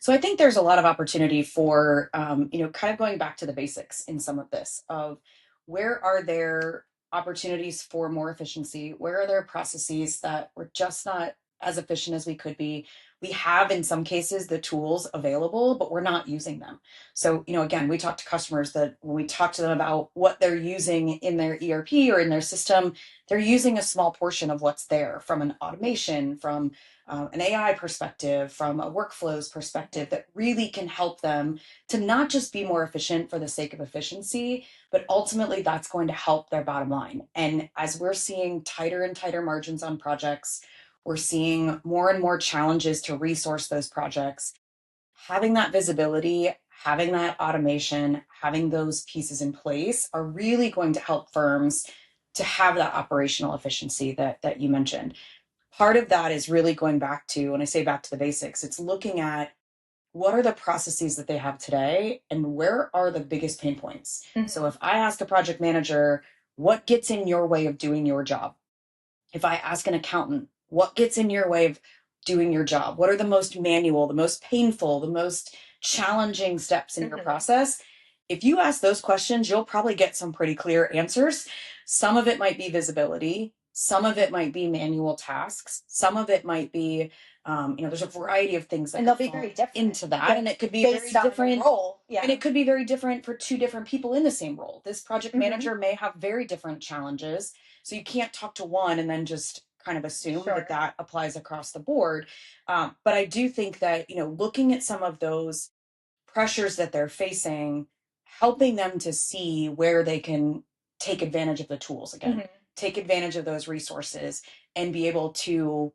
So I think there's a lot of opportunity for, kind of going back to the basics in some of this of where are there opportunities for more efficiency? Where are there processes that we're just not as efficient as we could be? We have, in some cases, the tools available, but we're not using them. So, again, we talk to customers that when we talk to them about what they're using in their ERP or in their system, they're using a small portion of what's there from an automation, from an AI perspective, from a workflows perspective that really can help them to not just be more efficient for the sake of efficiency, but ultimately that's going to help their bottom line. And as we're seeing tighter and tighter margins on projects, we're seeing more and more challenges to resource those projects. Having that visibility, having that automation, having those pieces in place are really going to help firms to have that operational efficiency that you mentioned. Part of that is really going back to, when I say back to the basics, it's looking at what are the processes that they have today and where are the biggest pain points. So if I ask a project manager, what gets in your way of doing your job? If I ask an accountant, what gets in your way of doing your job? What are the most manual, the most painful, the most challenging steps in your process? If you ask those questions, you'll probably get some pretty clear answers. Some of it might be visibility. Some of it might be manual tasks. Some of it might be, there's a variety of things that And they'll be very different into that. And it could be based very on the different. role. Yeah. And it could be very different for two different people in the same role. This project manager may have very different challenges. So you can't talk to one and then just kind of assume Sure. that applies across the board. But I do think that, looking at some of those pressures that they're facing, helping them to see where they can take advantage of the tools again, take advantage of those resources and be able to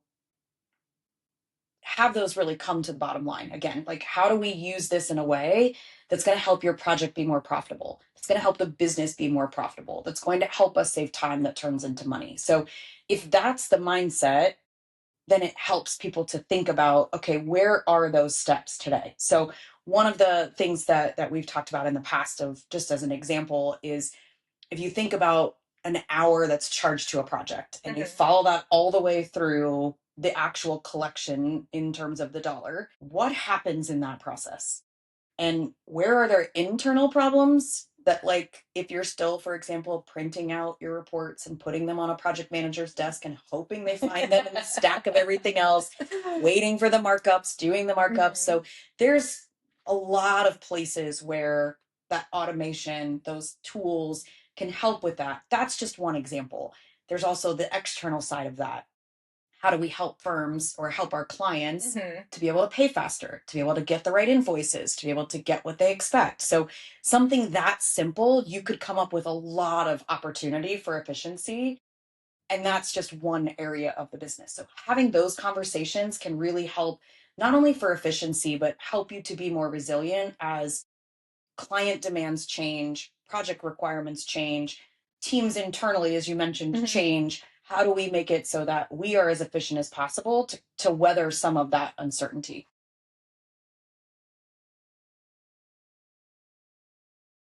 have those really come to the bottom line again. Like, how do we use this in a way that's going to help your project be more profitable? It's going to help the business be more profitable. That's going to help us save time that turns into money. So if that's the mindset, then it helps people to think about, okay, where are those steps today? So one of the things that we've talked about in the past, of just as an example, is if you think about an hour that's charged to a project and you follow that all the way through the actual collection in terms of the dollar, what happens in that process? And where are there internal problems that, like, if you're still, for example, printing out your reports and putting them on a project manager's desk and hoping they find them in the stack of everything else, waiting for the markups, doing the markups. So there's a lot of places where that automation, those tools can help with that. That's just one example. There's also the external side of that. How do we help firms or help our clients to be able to pay faster, to be able to get the right invoices, to be able to get what they expect? So something that simple, you could come up with a lot of opportunity for efficiency. And that's just one area of the business. So having those conversations can really help, not only for efficiency, but help you to be more resilient as client demands change, project requirements change, teams internally, as you mentioned, change. How do we make it so that we are as efficient as possible to weather some of that uncertainty?